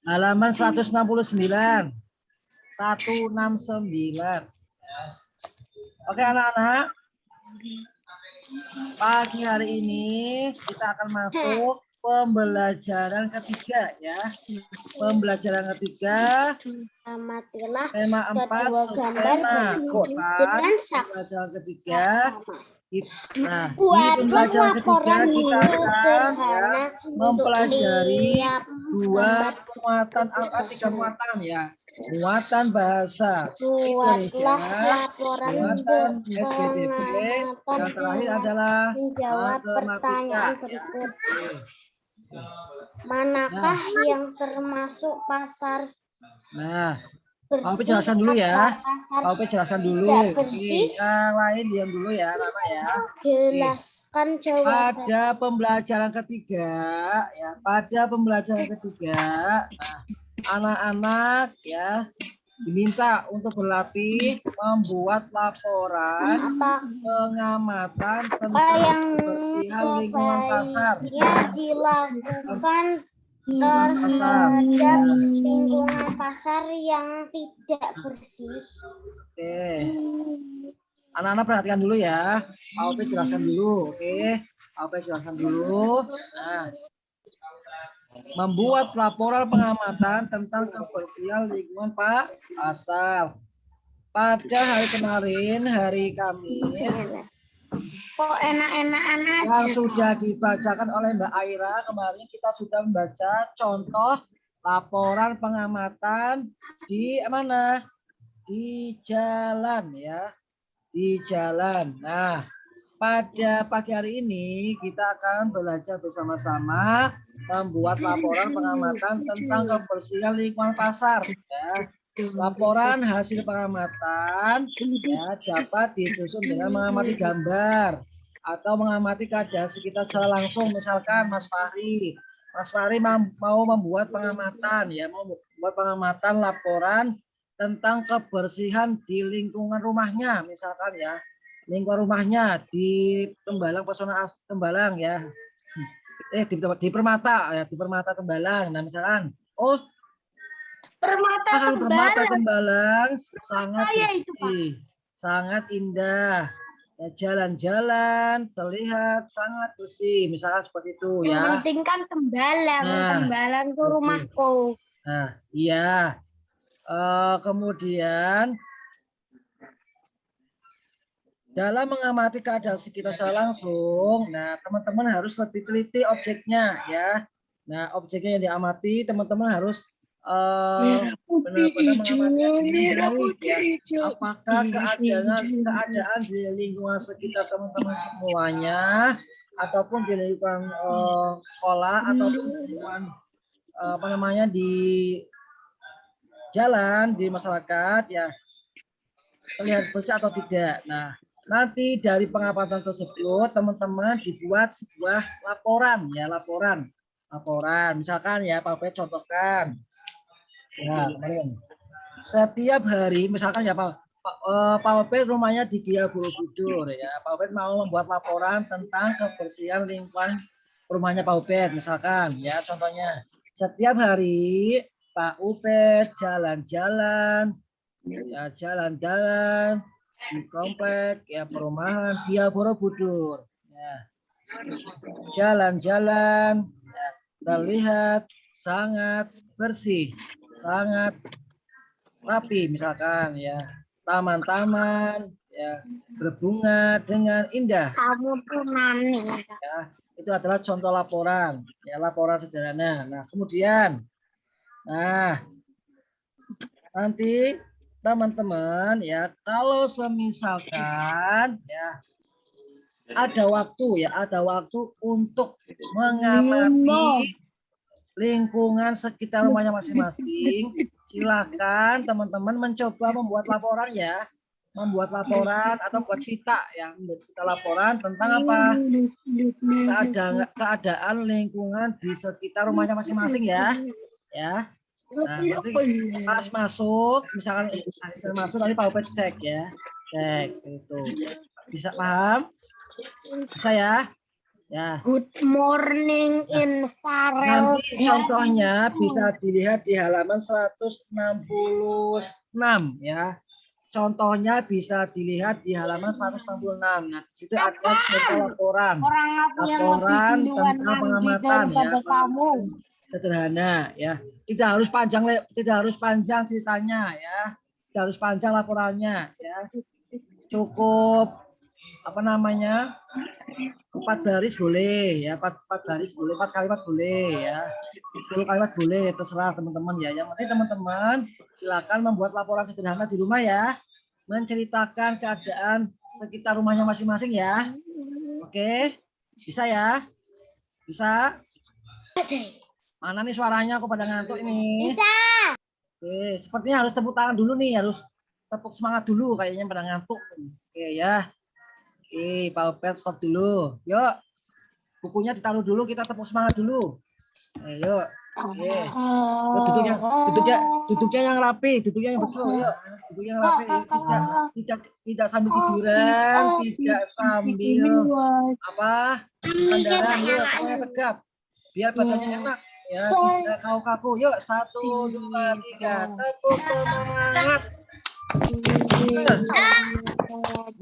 Halaman 169. 169. Oke anak-anak. Pagi hari ini kita akan masuk pembelajaran ketiga ya. Pembelajaran ketiga. Amatilah Tema 4 kedua gambar berikut dengan pembelajaran ketiga. Nah, di buatlah pembelajaran ketiga laporan kita akan sederhana mempelajari dua gambar. muatan tiga muatan ya. Muatan bahasa Buatlah Indonesia, laporan muatan SPDP, pengamatan yang terakhir dengan adalah menjawab pertanyaan matematika. berikut. Ya. Manakah yang termasuk pasar Nah, bersih? Pak Opi jelaskan dulu ya. Pasar Pak Opi jelaskan dulu. tidak bersih? Yang lain diam dulu ya, anak ya. Jelaskan jawaban. Pada pembelajaran ketiga, ya, pada pembelajaran ketiga, nah, anak-anak ya diminta untuk berlatih membuat laporan pengamatan tentang kebersihan lingkungan pasar. Yang dilakukan terhadap lingkungan pasar yang tidak bersih. Oke. Anak-anak perhatikan dulu ya. Pak Opi jelaskan dulu. Oke. Pak Opi jelaskan dulu. Nah, membuat laporan pengamatan tentang kebersihan lingkungan pasar. Pada hari kemarin, hari Kamis, Kok enak-enak yang sudah dibacakan oleh Mbak Aira, kemarin kita sudah membaca contoh laporan pengamatan di mana? Di jalan ya. Di jalan. Nah, pada pagi hari ini kita akan belajar bersama-sama membuat laporan pengamatan tentang kebersihan lingkungan pasar ya. Laporan hasil pengamatan ya dapat disusun dengan mengamati gambar atau mengamati keadaan sekitar secara langsung. Misalkan Mas Fahri mau membuat pengamatan ya, mau membuat pengamatan laporan tentang kebersihan di lingkungan rumahnya, misalkan ya, lingkungan rumahnya di Tembalang Pesona Tembalang ya, di Permata ya, di Permata Tembalang. Nah misalkan, Permata Tembalang sangat bersih, sangat indah, ya, jalan-jalan terlihat sangat bersih, misalkan seperti itu ya. Yang penting kan Tembalang, Tembalang tuh rumahku. Nah iya. Kemudian dalam mengamati keadaan sekitar secara langsung, nah teman-teman harus lebih teliti objeknya ya. Nah objeknya yang diamati teman-teman harus benar-benar mengamati dengan baik ya. Apakah keadaan di lingkungan sekitar teman-teman semuanya, ataupun di lingkungan sekolah, ataupun di lingkungan di jalan, di masyarakat ya, terlihat bersih atau tidak. Nah, nanti dari pengamatan tersebut teman-teman dibuat sebuah laporan ya, laporan. Misalkan ya, Pak Obed contohkan. Ya, kemarin. Setiap hari misalkan ya Pak Obed rumahnya di Gia Borobudur ya. Pak Obed mau membuat laporan tentang kebersihan lingkungan rumahnya Pak Obed misalkan ya, contohnya. Setiap hari Pak Obed jalan-jalan ya, jalan-jalan di komplek ya perumahan Gia Borobudur ya. Jalan-jalan ya, terlihat sangat bersih, sangat rapi misalkan ya. Taman-taman ya berbunga dengan indah. Kamu tuh nani. Ya, itu adalah contoh laporan ya, laporan sederhana. Nah kemudian nanti teman-teman ya, kalau semisalkan ya ada waktu untuk mengamati lingkungan sekitar rumahnya masing-masing, silahkan teman-teman mencoba membuat laporan ya, membuat laporan atau buat cita ya, membuat cita laporan tentang apa, keadaan lingkungan di sekitar rumahnya masing-masing ya. Nah, nanti pas masuk, misalkan masuk nanti Pak Obed cek ya, cek itu. Bisa paham? Bisa ya? Ya. Good morning in Farel. Nanti contohnya bisa dilihat di halaman 166 ya. Contohnya bisa dilihat di halaman 166. Nah, di situ ada contoh laporan. Orang aku yang lebih Laporan duluan tentang mandi pengamatan ya. daripada kamu. Sederhana ya. Tidak harus panjang ceritanya ya. Tidak harus panjang laporannya ya. Cukup apa namanya? 4 baris boleh ya, 4 baris boleh, 4 kalimat boleh ya, 10 kalimat boleh, terserah teman-teman ya. Yang penting teman-teman silakan membuat laporan sederhana di rumah ya, menceritakan keadaan sekitar rumahnya masing-masing ya. Oke, bisa ya? Bisa? Mana nih suaranya? Aku pada ngantuk ini. Bisa. Oke, sepertinya harus tepuk tangan dulu nih, harus tepuk semangat dulu kayaknya pada ngantuk. Oke ya. Oke, Pak Opet stop dulu. Yuk, bukunya ditaruh dulu, kita tepuk semangat dulu. Ayo. Oke. Yuk, duduknya yang rapi, duduknya yang betul. Yuk, duduknya yang rapi. Tidak sambil tiduran, tidak sambil apa? Sandaran. Yuk, semuanya tegap. Biar badannya enak. Ya, tidak kaku-kaku. Yuk, 1, 2, 3. Tepuk semangat.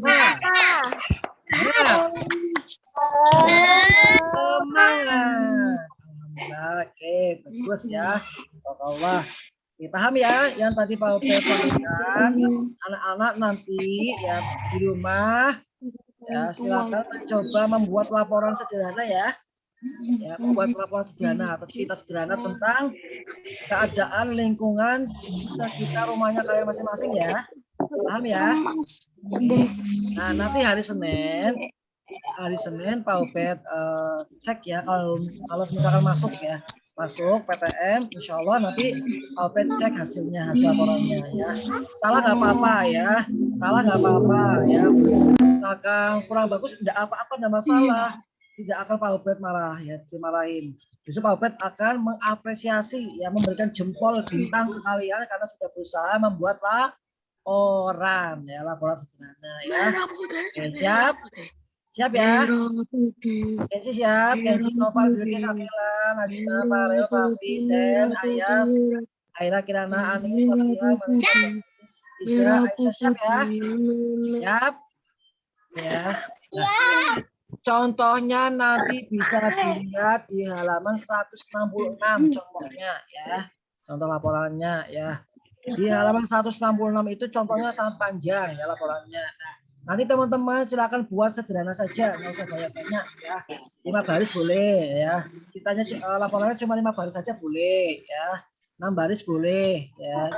Nah. Semangat. Alhamdulillah, oke, bagus ya. Allah. Oke, paham ya yang tadi Pak Opel sampaikan. Anak-anak nanti ya di rumah ya silakan mencoba membuat laporan sederhana ya. Ya, membuat laporan sederhana atau cerita sederhana tentang keadaan lingkungan sekitar rumahnya kalian masing-masing ya. Paham ya? Nah, nanti hari Senin Pak Opet cek ya kalau misalkan masuk ya, masuk PTM, insya Allah nanti Pak Opet cek hasil laporannya ya. Salah nggak apa-apa ya, misalkan kurang bagus tidak apa-apa, tidak masalah, tidak akan Pak Opet marah ya, dimarahin. Justru Pak Opet akan mengapresiasi ya, memberikan jempol bintang ke kalian karena sudah berusaha membuat laporan ya, laporan sederhana ya. Oke, siap ya. Kenzi siap, Kenzi, Noval, Bilkis, Akila, Najma, Farel, Fafi, Sen, Ayas, Aira, Kirana, Anis, Sofia, Isra, Aisyah, siap ya. Siap ya. Nah, contohnya nanti bisa dilihat di halaman 166 contohnya ya. Contoh laporannya ya. Di halaman 166 itu contohnya sangat panjang ya laporannya. Nah, nanti teman-teman silakan buat sederhana saja, nggak usah banyak-banyak ya. 5 baris boleh ya. Ceritanya laporannya cuma 5 baris saja boleh ya. 6 baris boleh ya.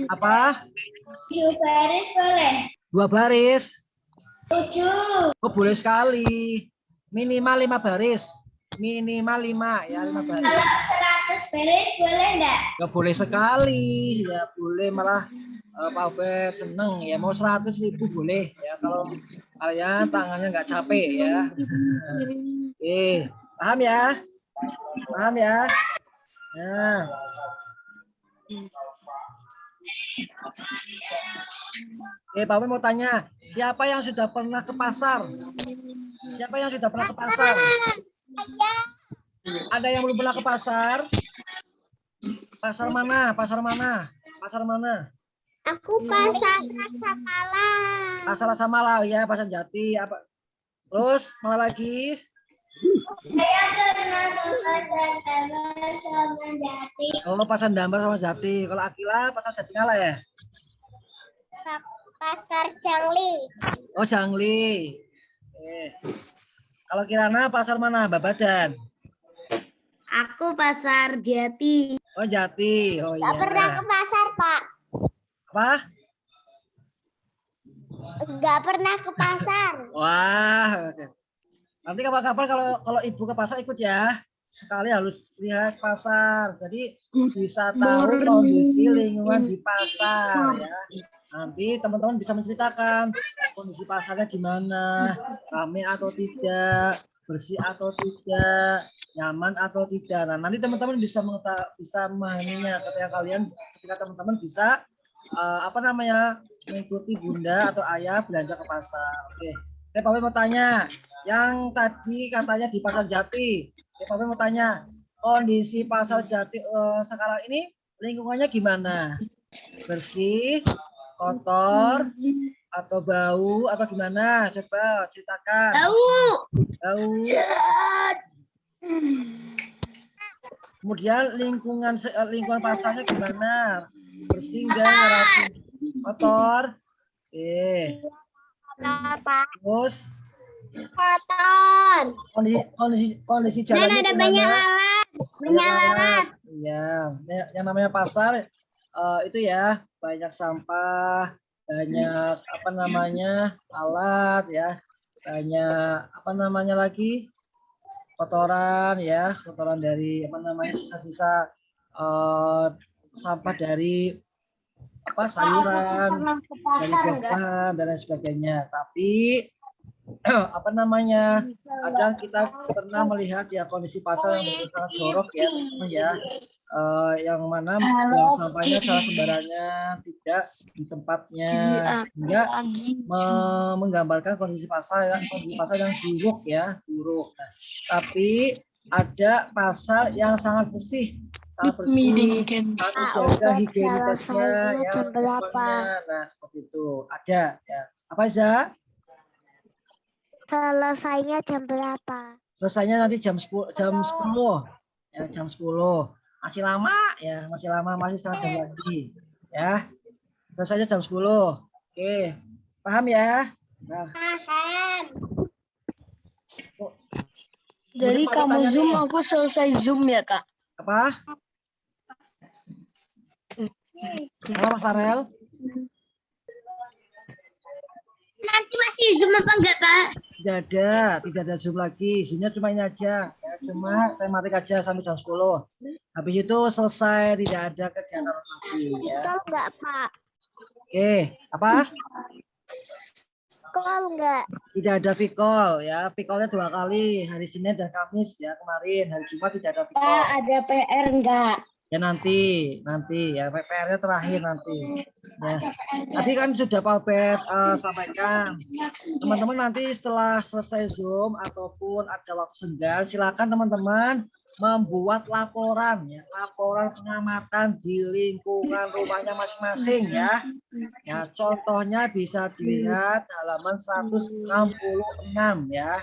Apa? 7 baris boleh. 2 baris. 7. Oh, boleh sekali. Minimal 5 baris. Minimal 5 ya, 5 baris. Kalau 100 baris boleh enggak? Ya boleh sekali. Ya boleh, malah Pak Opet seneng ya, mau 100.000 boleh ya kalau kalian tangannya nggak capek ya. Paham ya? Paham ya? Nah. Pak Opet mau tanya, siapa yang sudah pernah ke pasar? Siapa yang sudah pernah ke pasar? Ada yang belum pernah ke pasar? Pasar mana? Pasar mana? Pasar mana? Aku pasar Rasa Mala. Pasar Rasa Mala ya, Pasar Jati apa? Terus mana lagi? Saya pernah ke pasar Damar sama Jati. Oh, Pasar Damar sama Jati. Kalau Akila Pasar Jatinangor ya? Pasar Jangli. Oh, Jangli. Kalau Kirana pasar mana? Babadan. Aku pasar Jati. Oh, Jati. Oh iya. Gak pernah ke pasar, Pak. Apa? Gak pernah ke pasar. Wah. Nanti kapan-kapan kalau ibu ke pasar ikut ya. Sekali harus lihat pasar. Jadi bisa tahu kondisi lingkungan di pasar ya. Nanti teman-teman bisa menceritakan kondisi pasarnya gimana, ramai atau tidak, bersih atau tidak, nyaman atau tidak. Nah, nanti teman-teman bisa memahaminya ketika teman-teman bisa mengikuti bunda atau ayah belanja ke pasar. Oke. Pak Opet mau tanya, Yang tadi katanya di Pasar Jati. Bapak mau tanya, kondisi Pasar Jati sekarang ini lingkungannya gimana? Bersih, kotor, atau bau, atau gimana? Coba ceritakan. Bau. Kemudian lingkungan pasarnya gimana? Bersih enggak? Rapi? Kotor? Terus Kotor. kondisi Dan jalannya ada gimana? banyak lalat. Banyak lalat. Iya, yang namanya pasar itu ya banyak sampah, banyak apa namanya alat ya, banyak apa namanya lagi kotoran ya, kotoran dari apa namanya sisa-sisa sampah dari apa sayuran, dari buah-buahan dan lain sebagainya. Tapi apa namanya kadang kita pernah melihat ya kondisi pasar yang begitu sangat jorok ya teman-teman ya, yang mana buang sampahnya secara sembarangan tidak di tempatnya sehingga menggambarkan kondisi pasar yang buruk ya buruk. Nah, tapi ada pasar yang sangat bersih jaga higienitasnya ya lingkungannya. Nah seperti itu ada ya apa Za? Selesainya jam berapa? Selesainya nanti jam 10 ya jam 10 masih lama ya masih setengah jam lagi ya selesainya jam 10. Oke paham ya. Nah, jadi kamu zoom nih. Aku selesai zoom ya kak. Apa Mas Farel? Nanti masih zoom apa enggak Pak? Tidak ada zoom lagi. Zoomnya cuma ini aja. Ya, cuma tematik aja sampai jam 10. Habis itu selesai, tidak ada kegiatan lagi. Ya. Call enggak Pak? Oke, apa? Call enggak? Tidak ada vicall ya. Vicallnya 2 kali, hari Senin dan Kamis ya kemarin. Hari Jumat tidak ada vicall. Pak, ada PR enggak? Ya nanti ya PR-nya terakhir nanti. Ya. Tadi kan sudah Pak Obed sampaikan. Teman-teman nanti setelah selesai Zoom ataupun ada waktu senggang, silakan teman-teman membuat laporan ya, laporan pengamatan di lingkungan rumahnya masing-masing ya. Ya, contohnya bisa dilihat halaman 166 ya.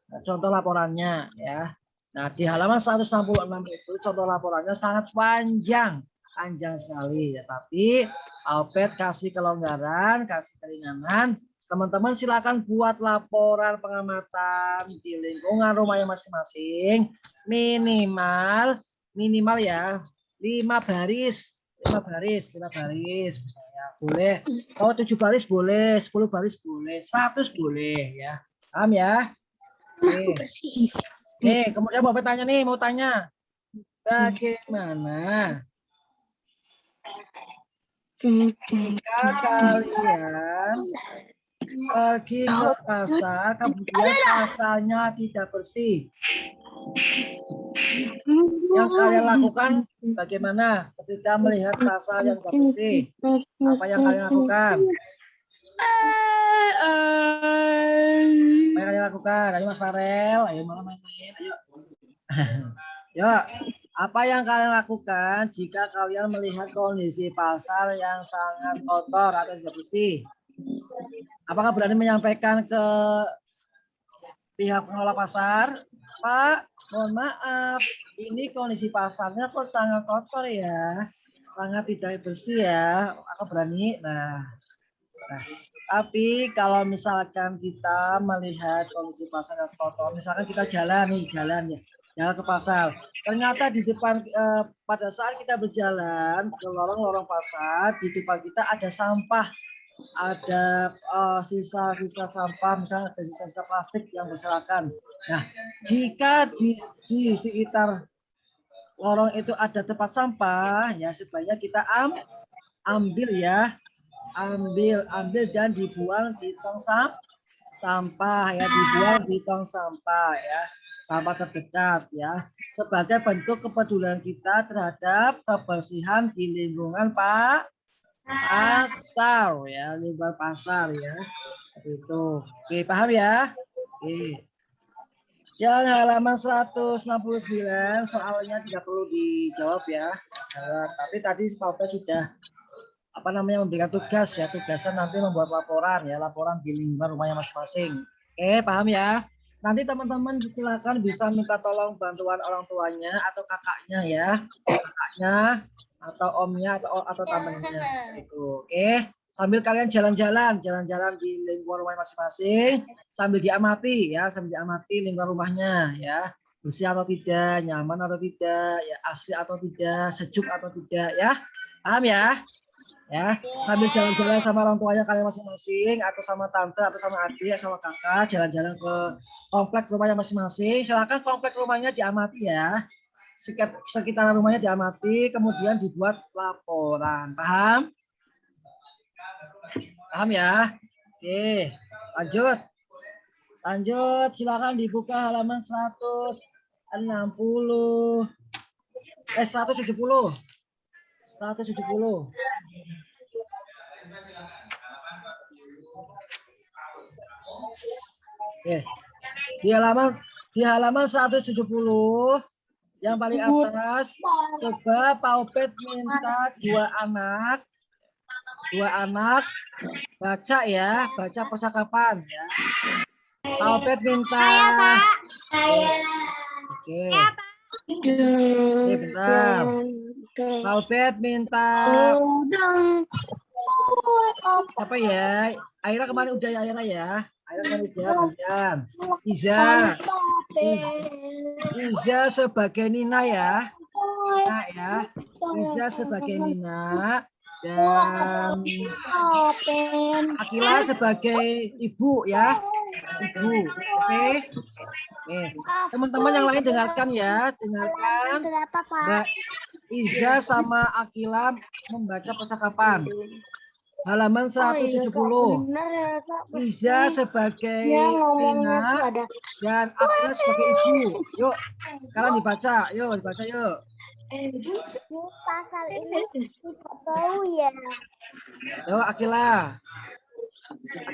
Nah, contoh laporannya ya. Nah, di halaman 166 itu contoh laporannya sangat panjang sekali ya. Tapi Albert kasih kelonggaran, kasih keringanan. Teman-teman silakan buat laporan pengamatan di lingkungan rumahnya masing-masing minimal ya 5 baris misalnya. Boleh. Kalau 7 baris boleh, 10 baris boleh, 100 boleh ya. Paham ya? Oke. Nih, kemudian mau tanya, bagaimana jika kalian pergi ke pasar, kemudian pasarnya tidak bersih? Yang kalian lakukan bagaimana ketika melihat pasar yang tidak bersih? Apa yang kalian lakukan? Apa yang kalian lakukan? Ayo Mas Farel, ayo malah main-main, ayo. Yuk, apa yang kalian lakukan jika kalian melihat kondisi pasar yang sangat kotor atau tidak bersih? Apakah berani menyampaikan ke pihak pengelola pasar, Pak, mohon maaf, ini kondisi pasarnya kok sangat kotor ya, sangat tidak bersih ya, aku berani. Nah, tapi kalau misalkan kita melihat kondisi pasar yang kotor, misalkan kita jalan ke pasar, ternyata di depan pada saat kita berjalan ke lorong-lorong pasar, di depan kita ada sampah, ada sisa-sisa sampah, misalnya ada sisa-sisa plastik yang berserakan. Nah, jika di sekitar lorong itu ada tempat sampah, ya sebaiknya kita ambil dan dibuang di tong sampah ya, dibuang di tong sampah ya, sampah terdekat ya, sebagai bentuk kepedulian kita terhadap kebersihan di lingkungan pasar ya, lingkungan pasar ya. Seperti itu. Oke, paham ya? Oke. Yang halaman 169 soalnya tidak perlu dijawab ya. Tapi tadi Pak Ope sudah memberikan tugas ya. Tugasnya nanti membuat laporan ya, laporan di lingkungan rumahnya masing-masing. Oke, paham ya? Nanti teman-teman silakan bisa minta tolong bantuan orang tuanya atau kakaknya ya. Kakaknya atau omnya atau temannya itu. Oke. Sambil kalian jalan-jalan di lingkungan rumah masing-masing, sambil diamati lingkungan rumahnya ya, bersih atau tidak, nyaman atau tidak, ya asri atau tidak, sejuk atau tidak ya, paham ya? Ya, sambil jalan-jalan sama orang tuanya kalian masing-masing, atau sama tante, atau sama adik, sama kakak, jalan-jalan ke komplek rumahnya masing-masing. Silakan komplek rumahnya diamati ya, sekitar rumahnya diamati, kemudian dibuat laporan, paham? Paham ya? Oke, lanjut. Silakan dibuka halaman 170. 170. Oke. Di halaman 170 yang paling atas, coba Pak Opet minta dua anak baca ya, baca percakapan ya. Pak Opet minta. Oke. Oke, bentar. Pak Opet minta. Apa ya? Aira kemarin udah ya, Aira ya. Aira kemarin udah gantian. Iza sebagai Nina ya. Nah ya. Iza sebagai Nina. Dan Akila sebagai ibu ya, ibu. Oke. Teman-teman yang lain dengarkan ya, Mbak Iza sama Akila membaca percakapan. Halaman 170. Iza sebagai Nina dan Akila sebagai ibu. Yuk, sekarang dibaca. Yuk. Pasal ini tidak bau ya. Yo, Akila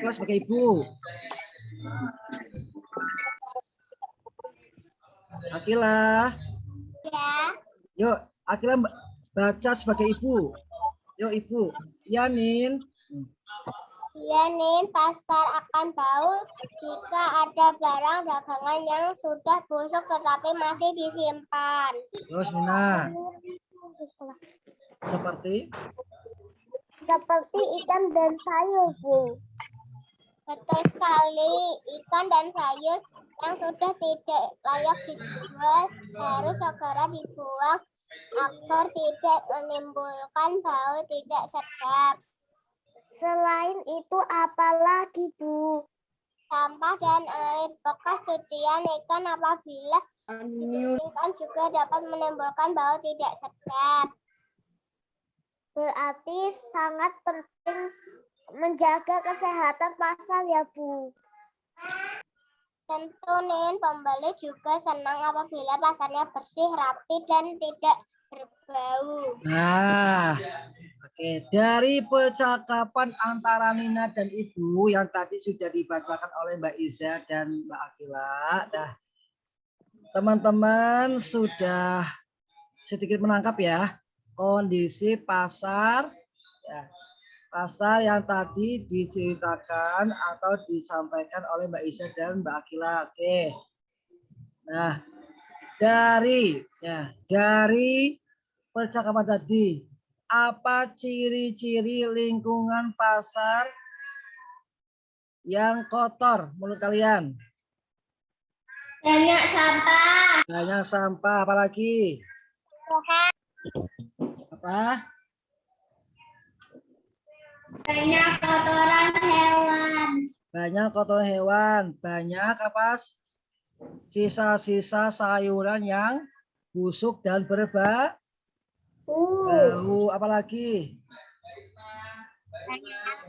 sebagai ibu. Akila. Ya. Yuk, Akila baca sebagai ibu. Yuk, ibu. Iya, Nin. Iya, Nin. Pasar akan bau jika ada barang dagangan yang sudah busuk tetapi masih disimpan. Terus, Nina. Seperti ikan dan sayur, Bu. Betul sekali. Ikan dan sayur yang sudah tidak layak dijual harus segera dibuang agar tidak menimbulkan bau tidak sedap. Selain itu apalagi, Bu? Sampah dan air bekas cucian ikan apabila ikan juga dapat menimbulkan bau tidak sedap. Berarti sangat penting menjaga kesehatan pasar ya, Bu. Tentu, Nin. Pembeli juga senang apabila pasarnya bersih, rapi, dan tidak berbau. Nah, oke. Dari percakapan antara Nina dan Ibu yang tadi sudah dibacakan oleh Mbak Iza dan Mbak Akila, nah, teman-teman sudah sedikit menangkap ya kondisi pasar ya, pasar yang tadi diceritakan atau disampaikan oleh Mbak Iza dan Mbak Akila. Oke. Nah, dari percakapan tadi, apa ciri-ciri lingkungan pasar yang kotor menurut kalian? Banyak sampah. Apalagi? Apa? Banyak kotoran hewan. Banyak apa? Sisa-sisa sayuran yang busuk dan berbau. Apalagi?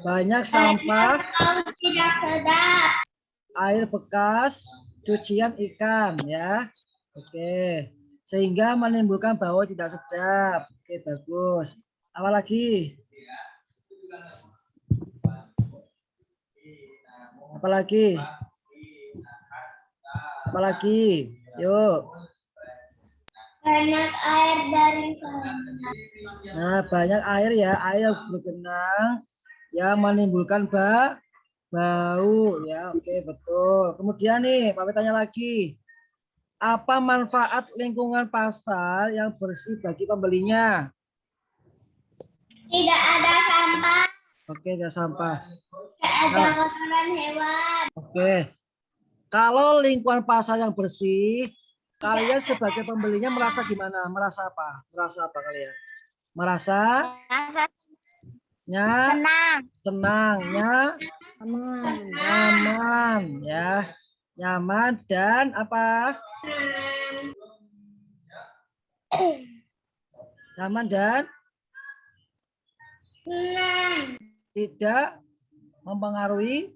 Banyak sampah. Tidak sedap. Air bekas cucian ikan ya. Oke. Sehingga menimbulkan bau tidak sedap. Oke, bagus. Apalagi? Apalagi? Yuk. Banyak air dari sana. Nah, banyak air ya, air bergenang yang menimbulkan bau ya. Oke, betul. Kemudian nih, Pak tanya lagi. Apa manfaat lingkungan pasar yang bersih bagi pembelinya? Tidak ada sampah. Oke, tidak sampah. Tidak ada kotoran hewan. Oke. Kalau lingkungan pasar yang bersih, kalian sebagai pembelinya merasa gimana? Merasa apa? Merasa apa kalian? Merasa senangnya nyaman ya. Nyaman dan apa? Nyaman dan tidak mempengaruhi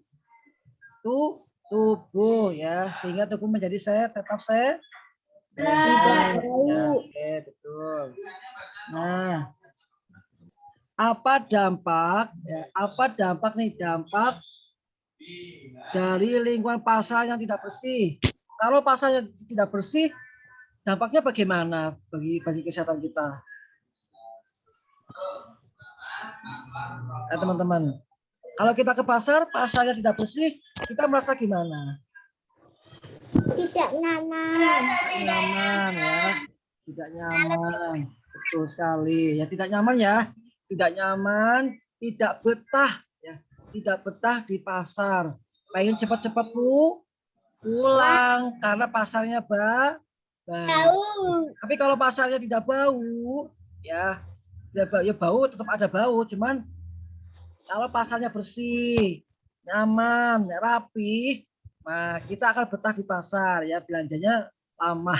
tubuh ya, sehingga tubuh menjadi tetap sehat. Ya, oke, betul. Nah, apa dampak dampak dari lingkungan pasar yang tidak bersih? Kalau pasarnya tidak bersih, dampaknya bagaimana bagi kesehatan kita? Teman-teman, kalau kita ke pasarnya tidak bersih, kita merasa gimana? Tidak nyaman. Nyaman ya, tidak nyaman, betul sekali ya, tidak nyaman ya, tidak nyaman, tidak betah ya, tidak betah di pasar, pengen cepat-cepat pulang karena pasarnya bau. Tapi kalau pasarnya tidak bau ya, bau tetap ada bau, cuman kalau pasarnya bersih, nyaman, rapi, nah kita akan betah di pasar ya, belanjanya lama.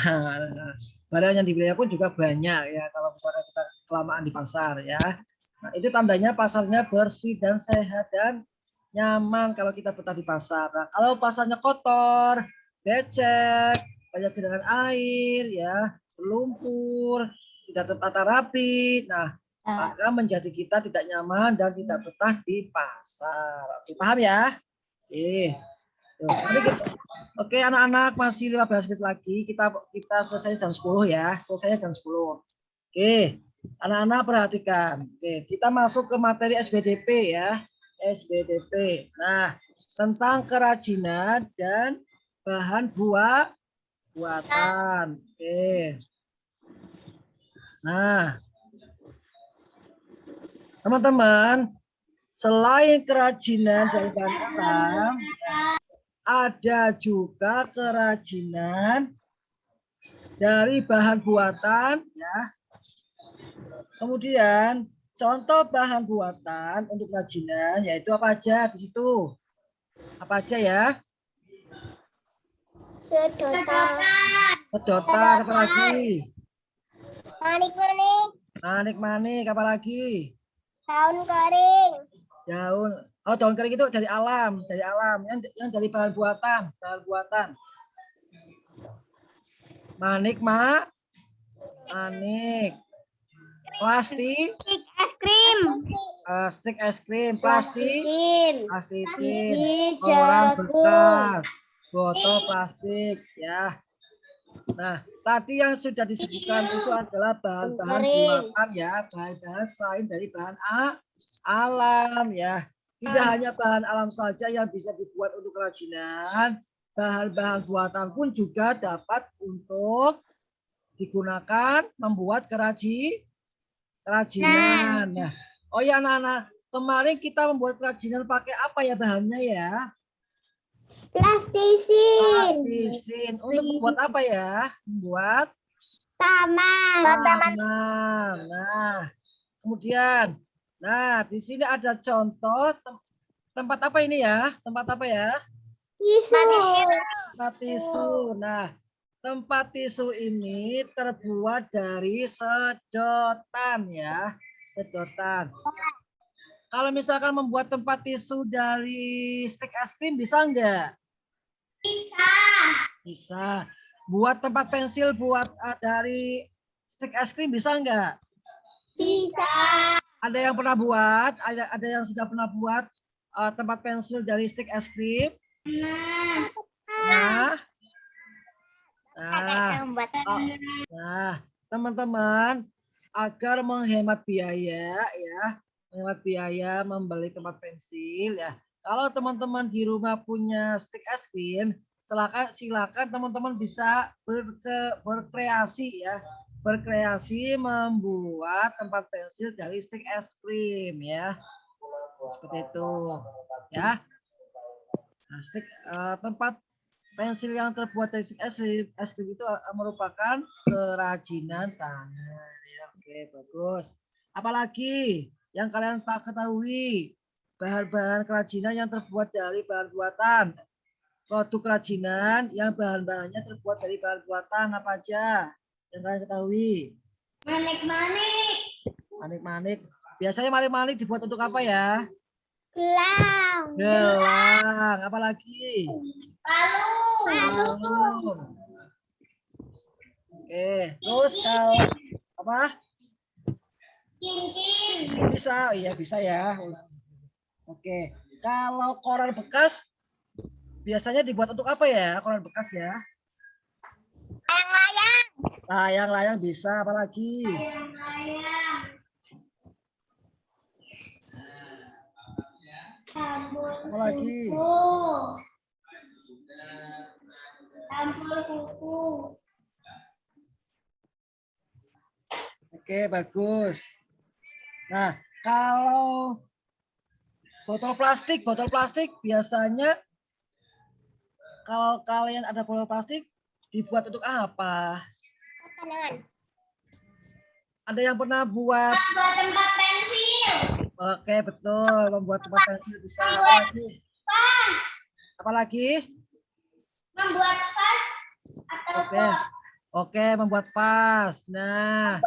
Barang yang dibeli pun juga banyak ya kalau misalnya kita kelamaan di pasar ya. Nah, itu tandanya pasarnya bersih dan sehat dan nyaman kalau kita betah di pasar. Nah, kalau pasarnya kotor, becek, banyak genangan air ya, berlumpur, tidak tertata rapi. Nah, maka menjadi kita tidak nyaman dan tidak betah di pasar. Oke, paham ya? Oke, anak-anak, masih 15 menit lagi. Kita selesai jam 10 ya. Selesai jam 10. Oke, anak-anak perhatikan. Oke, kita masuk ke materi SBDP ya. SBDP. Nah, tentang kerajinan dan bahan buatan. Oke. Nah, teman-teman, selain kerajinan dari bahan alam, ada juga kerajinan dari bahan buatan ya. Kemudian contoh bahan buatan untuk kerajinan yaitu apa aja di situ? Apa aja ya? Sedotan, apa lagi? Manik-manik, apa lagi? Daun kering. Daun kering itu dari alam. Yang dari bahan buatan. Manik. Plastik. Stick es krim. Plastisin. Koran bekas. Botol plastik ya. Nah, tadi yang sudah disebutkan itu adalah bahan-bahan buatan ya, bahan-bahan selain dari bahan alam ya. Tidak hanya bahan alam saja yang bisa dibuat untuk kerajinan, bahan-bahan buatan pun juga dapat untuk digunakan membuat kerajinan. Nah, oh ya anak-anak, kemarin kita membuat kerajinan pakai apa ya bahannya ya? Plastisin. Untuk membuat apa ya? Membuat taman. Nah, kemudian, di sini ada contoh tempat apa ini ya? Tempat apa ya? Tempat tisu. Nah, tempat tisu ini terbuat dari sedotan ya, sedotan. Kalau misalkan membuat tempat tisu dari stik es krim bisa enggak? Bisa. Buat tempat pensil dari stik es krim bisa enggak? Bisa. Ada yang pernah buat? Ada yang sudah pernah buat tempat pensil dari stik es krim? Nah, Nah, teman-teman, agar menghemat biaya ya, menghemat biaya membeli tempat pensil ya. Kalau teman-teman di rumah punya stik es krim, silakan teman-teman bisa berkreasi ya, berkreasi membuat tempat pensil dari stik es krim ya, seperti itu ya. Nah, tempat pensil yang terbuat dari es krim itu merupakan kerajinan tangan. Ya, oke, bagus. Apalagi yang kalian tak ketahui, bahan-bahan kerajinan yang terbuat dari bahan buatan. Produk kerajinan yang bahan-bahannya terbuat dari bahan buatan apa aja yang kalian ketahui? Manik-manik. Manik-manik. Biasanya manik-manik dibuat untuk apa ya? Gelang. Gelang. Apalagi? Kalung. Oke, terus kalau apa? Cincin. Bisa, iya bisa ya. Oke, kalau koran bekas biasanya dibuat untuk apa ya? Koran bekas ya? Layang-layang. Layang-layang bisa, apalagi? Layang-layang. Apalagi? Sampul kuku. Oke, bagus. Nah, kalau botol plastik biasanya kalau kalian ada botol plastik dibuat untuk apa? Tanaman. Ada yang pernah buat? Buat tempat pensil. Oke, betul. Membuat tempat pensil bisa. Apalagi? Vas. Apalagi? Membuat vas atau Oke. Oke, membuat vas. Nah,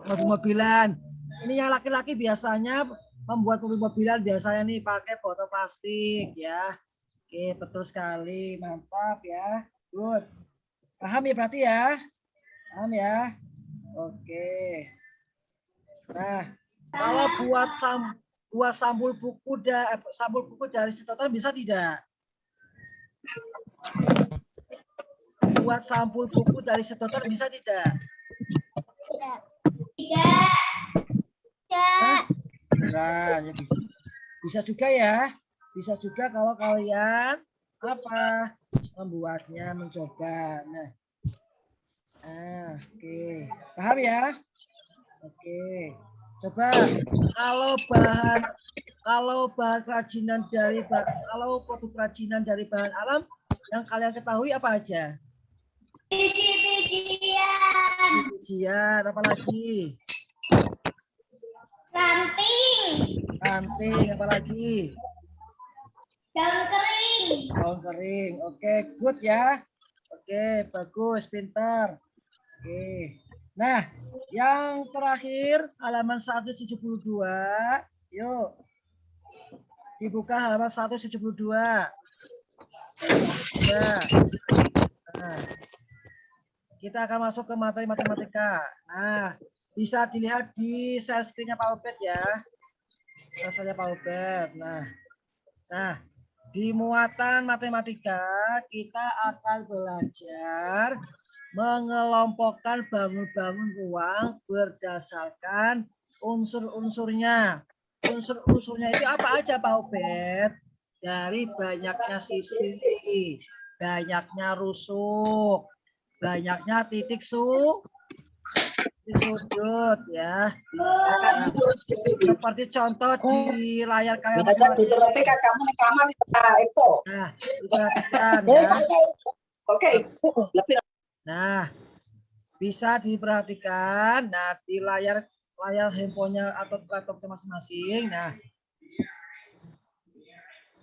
mobil-mobilan. Ini yang laki-laki biasanya membuat mobil-mobilan biasanya nih pakai botol plastik ya. Oke, betul sekali. Mantap ya. Good. Paham ya berarti ya? Paham ya? Oke. Nah, kalau buat sampul buku dari sedotan bisa tidak? Buat sampul buku dari sedotan bisa tidak? Tidak. Nah, ya bisa juga ya. Bisa juga kalau kalian apa membuatnya, mencoba. Nah, oke. Paham ya? Oke. Coba kalau produk kerajinan dari bahan alam yang kalian ketahui apa aja? Biji-bijian, apa lagi? Ranting, apa lagi? Daun kering. Oke, good ya. Oke, bagus, pintar. Oke. Nah, yang terakhir halaman 172. Yuk. Dibuka halaman 172. Ya. Nah, kita akan masuk ke materi matematika. Nah, bisa dilihat di share screen-nya Pak Ubed ya. Rasanya Pak Ubed. Nah, di muatan matematika kita akan belajar mengelompokkan bangun-bangun ruang berdasarkan unsur-unsurnya. Unsur-unsurnya itu apa aja Pak Ubed? Dari banyaknya sisi, banyaknya rusuk, banyaknya titik sudut ya. Nah, seperti contoh di layar kalian masing-masing. Nah, diperhatikan ya. Oke. Nah, bisa diperhatikan. Nah, di layar handphonenya atau laptopnya masing-masing. Nah,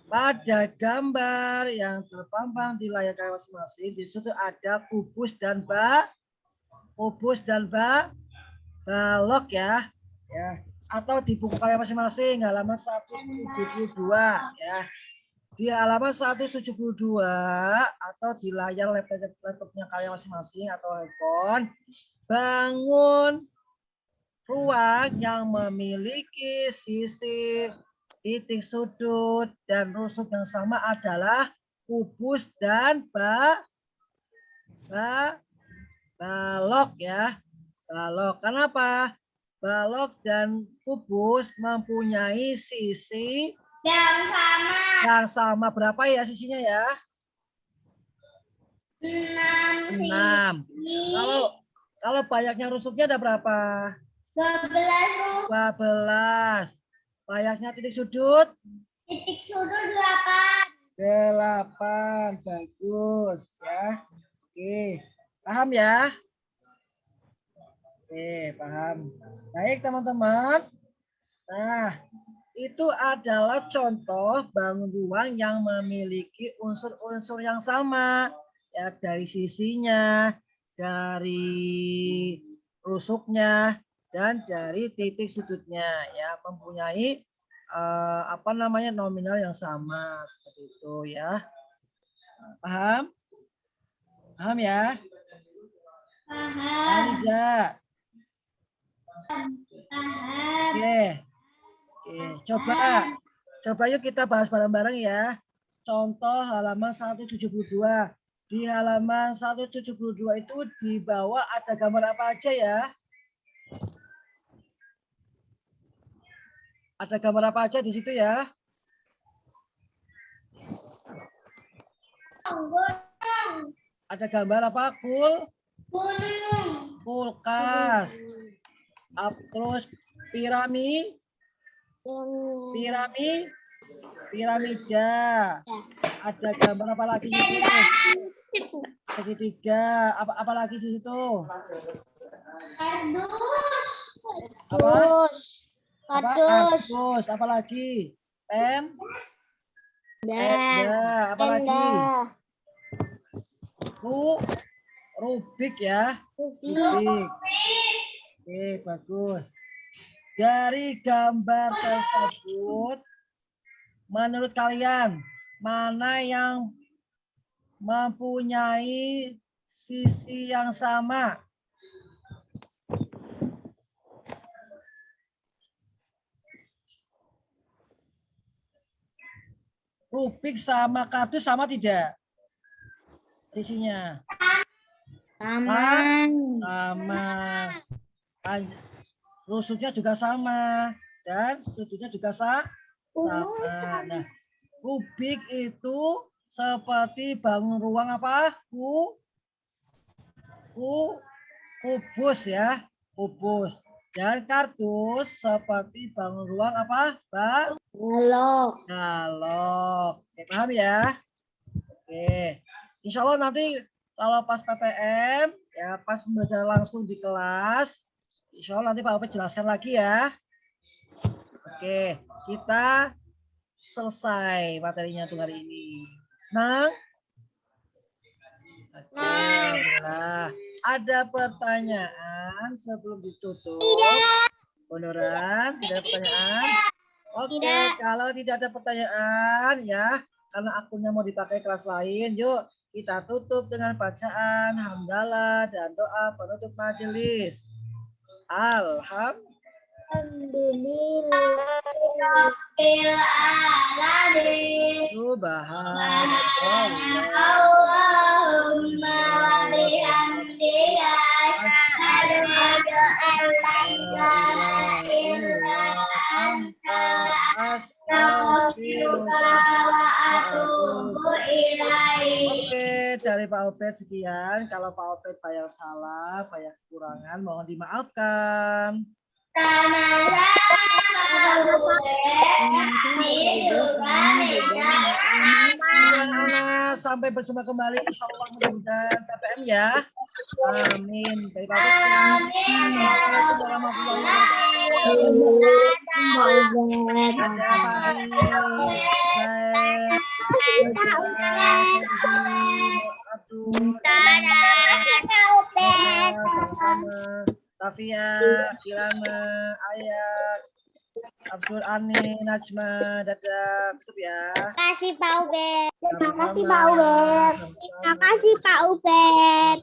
pada gambar yang terpampang di layar kalian masing-masing, di situ ada kubus dan balok ya. Atau di buku kalian masing-masing halaman 172 ya. Di halaman 172 atau di layar laptopnya kalian masing-masing atau handphone, bangun ruang yang memiliki sisi, titik sudut, dan rusuk yang sama adalah kubus dan balok ya. Balok. Kenapa? Balok dan kubus mempunyai sisi yang sama. Berapa ya sisinya ya? 6. Kalau banyaknya rusuknya ada berapa? 12. Banyaknya titik sudut? 8. Bagus ya. Oke. Paham ya? Oke, paham. Baik, teman-teman. Nah, itu adalah contoh bangun ruang yang memiliki unsur-unsur yang sama. Ya, dari sisinya, dari rusuknya, dan dari titik sudutnya. Ya, mempunyai nominal yang sama. Seperti itu ya. Paham? Paham ya? Paham tidak? Oke. Coba yuk kita bahas bareng-bareng ya. Contoh halaman 172. Di halaman 172 itu di bawah ada gambar apa aja ya? Ada gambar apa aja di situ ya? Ada gambar apa? Kulkas. Terus piramida. Ada gambar apa lagi di situ? Segitiga. Apa lagi di situ? Kardus. Apa lagi? Tenda. Apa lagi? Rubik ya. Rubik. Oke, bagus. Dari gambar tersebut, menurut kalian, mana yang mempunyai sisi yang sama? Rubik sama kardus sama tidak? Sisinya? Sama. Rusuknya juga sama. Dan sudutnya juga sama. Nah, rubik itu seperti bangun ruang apa? Kubus ya. Kubus. Dan kardus seperti bangun ruang apa? Balok. Oke, paham ya? Oke. Insya Allah nanti kalau pas PTM, ya pas belajar langsung di kelas, insya Allah nanti Pak Opet jelaskan lagi ya. Oke, kita selesai materinya untuk hari ini. Senang? Oke, alhamdulillah. Ada pertanyaan sebelum ditutup? Beneran? Tidak ada pertanyaan? Oke, kalau tidak ada pertanyaan ya, karena akunnya mau dipakai kelas lain, yuk kita tutup dengan bacaan hamdalah dan doa penutup majelis. Allahumma wa bihamdika asyhadu an la ilaha illa anta astaghfiruka wa atubu ilaik. Oke, dari Pak Opet sekian. Kalau Pak Opet banyak salah, banyak kekurangan, mohon dimaafkan. Sampai berjumpa kembali insyaallah mudah-mudahan PTM ya. Amin. Dari Pak Opet. Assalamualaikum warahmatullahi wabarakatuh. Safia, Kirana, Ayat, Abdul Ani, Najma, dadah, tutup ya. Terima kasih Pak Ubed. Terima kasih Pak Ubed. Terima kasih Pak Ubed.